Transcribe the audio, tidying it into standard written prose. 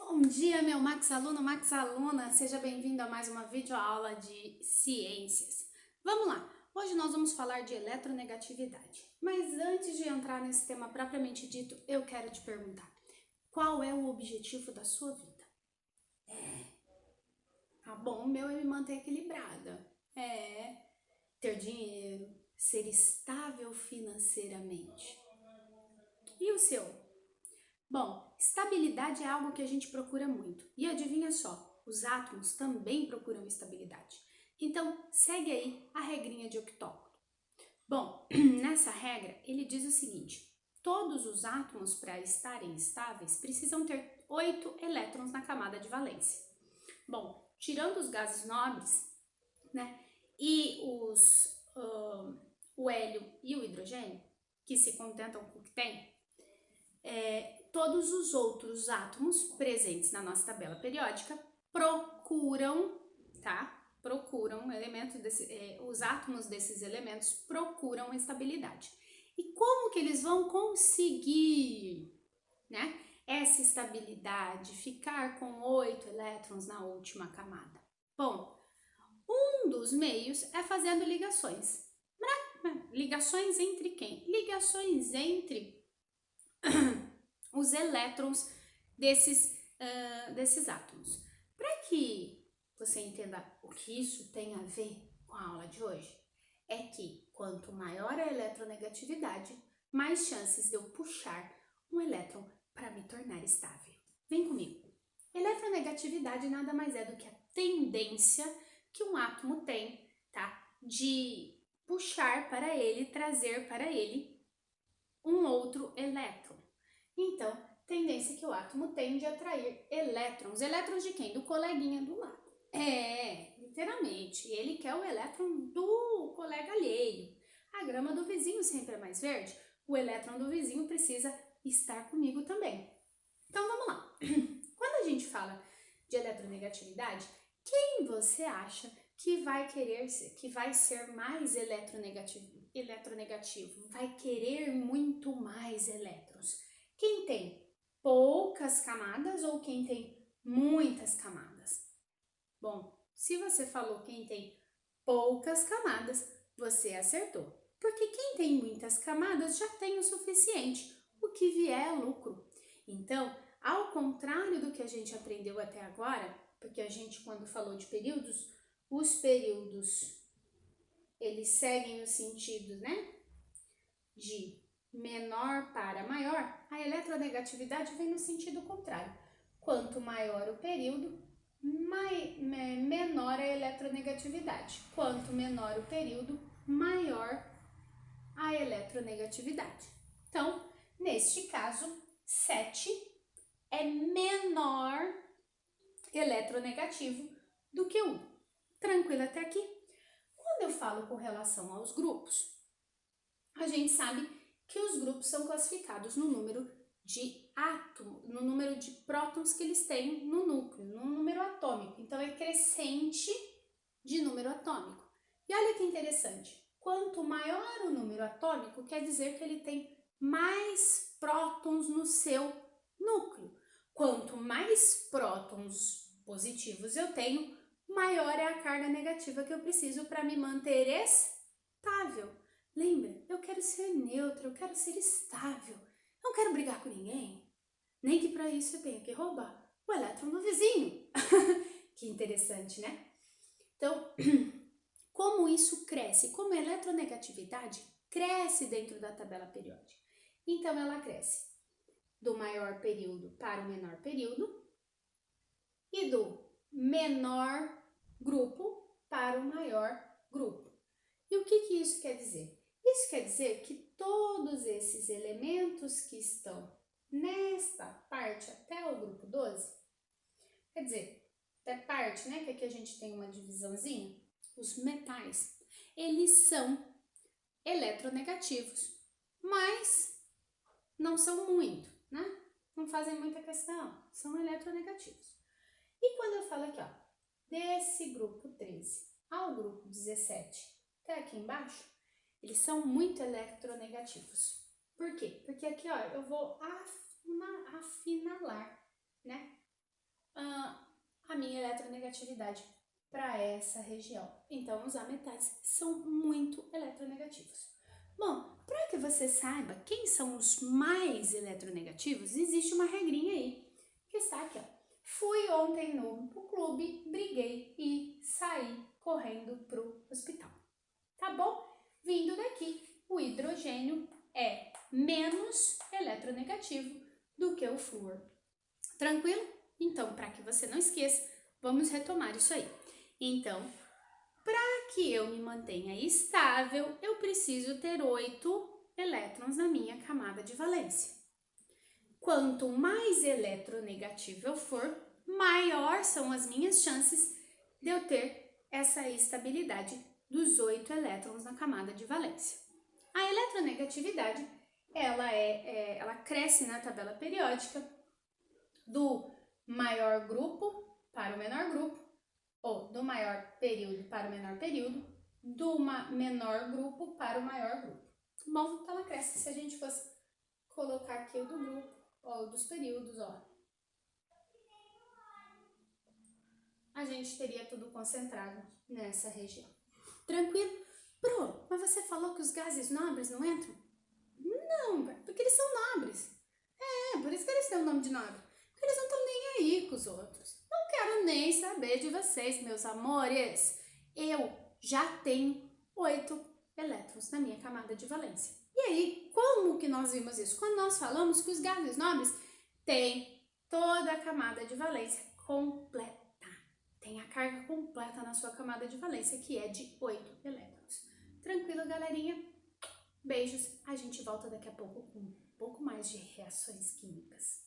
Bom dia, meu Max aluno, Max aluna, seja bem-vindo a mais uma videoaula de ciências. Vamos lá, hoje nós vamos falar de eletronegatividade, mas antes de entrar nesse tema propriamente dito, eu quero te perguntar, qual é o objetivo da sua vida? Bom, o meu é me manter equilibrada, ter dinheiro, ser estável financeiramente. E o seu? Bom, estabilidade é algo que a gente procura muito. E adivinha só, os átomos também procuram estabilidade. Então, segue aí a regrinha de Octógono. Bom, nessa regra, ele diz o seguinte: todos os átomos, para estarem estáveis, precisam ter 8 elétrons na camada de valência. Bom, tirando os gases nobres, né, e o hélio e o hidrogênio, que se contentam com o que tem, todos os outros átomos presentes na nossa tabela periódica procuram, tá? Procuram os átomos desses elementos procuram estabilidade. E como que eles vão conseguir, né, essa estabilidade, ficar com 8 elétrons na última camada? Bom, um dos meios é fazendo ligações. Ligações entre quem? Ligações entre os elétrons desses átomos. Para que você entenda o que isso tem a ver com a aula de hoje, é que quanto maior a eletronegatividade, mais chances de eu puxar um elétron para me tornar estável. Vem comigo. Eletronegatividade nada mais é do que a tendência que um átomo tem, tá? De puxar para ele, trazer para ele um outro elétron. Então, tendência que o átomo tem de atrair elétrons. Elétrons de quem? Do coleguinha do lado. Literalmente. Ele quer o elétron do colega alheio. A grama do vizinho sempre é mais verde. O elétron do vizinho precisa estar comigo também. Então, vamos lá. Quando a gente fala de eletronegatividade, quem você acha que vai querer ser, que vai ser mais eletronegativo? Vai querer muito mais elétrons. Quem tem poucas camadas ou quem tem muitas camadas? Bom, se você falou quem tem poucas camadas, você acertou. Porque quem tem muitas camadas já tem o suficiente, o que vier é lucro. Então, ao contrário do que a gente aprendeu até agora, porque a gente, quando falou de períodos, os períodos, eles seguem o sentido, né, de menor para maior, a eletronegatividade vem no sentido contrário. Quanto maior o período, menor a eletronegatividade. Quanto menor o período, maior a eletronegatividade. Então, neste caso, 7 é menor eletronegativo do que 1. Tranquilo até aqui? Quando eu falo com relação aos grupos, a gente sabe que os grupos são classificados no número de átomos, no número de prótons que eles têm no núcleo, no número atômico. Então, é crescente de número atômico. E olha que interessante, quanto maior o número atômico, quer dizer que ele tem mais prótons no seu núcleo. Quanto mais prótons positivos eu tenho, maior é a carga negativa que eu preciso para me manter estável. Lembra, eu quero ser neutra, eu quero ser estável. Não quero brigar com ninguém. Nem que para isso eu tenha que roubar o elétron do vizinho. Que interessante, né? Então, como isso cresce? Como a eletronegatividade cresce dentro da tabela periódica? Então, ela cresce do maior período para o menor período e do menor grupo para o maior grupo. E o que isso quer dizer? Isso quer dizer que todos esses elementos que estão nesta parte até o grupo 12, quer dizer, até parte, né, que aqui a gente tem uma divisãozinha, os metais, eles são eletronegativos, mas não são muito, né? Não fazem muita questão, são eletronegativos. E quando eu falo aqui, ó, desse grupo 13 ao grupo 17, até aqui embaixo, eles são muito eletronegativos. Por quê? Porque aqui, ó, eu vou afinalar, né? a minha eletronegatividade para essa região. Então, os ametais são muito eletronegativos. Bom, para que você saiba quem são os mais eletronegativos, existe uma regrinha aí, que está aqui, ó. Fui ontem no clube, briguei e saí correndo pro hospital. Tá bom? Vindo daqui, o hidrogênio é menos eletronegativo do que o flúor. Tranquilo? Então, para que você não esqueça, vamos retomar isso aí. Então, para que eu me mantenha estável, eu preciso ter 8 elétrons na minha camada de valência. Quanto mais eletronegativo eu for, maior são as minhas chances de eu ter essa estabilidade dos 8 elétrons na camada de valência. A eletronegatividade, ela cresce na tabela periódica do maior grupo para o menor grupo, ou do maior período para o menor período, do menor grupo para o maior grupo. Bom, então ela cresce. Se a gente fosse colocar aqui o do grupo, ou dos períodos, ó, a gente teria tudo concentrado nessa região. Tranquilo? Pro, mas você falou que os gases nobres não entram? Não, porque eles são nobres. Por isso que eles têm o nome de nobre. Porque eles não estão nem aí com os outros. Não quero nem saber de vocês, meus amores. Eu já tenho 8 elétrons na minha camada de valência. E aí, como que nós vimos isso? Quando nós falamos que os gases nobres têm toda a camada de valência completa. Tem a carga completa na sua camada de valência, que é de 8 elétrons. Tranquilo, galerinha? Beijos. A gente volta daqui a pouco com um pouco mais de reações químicas.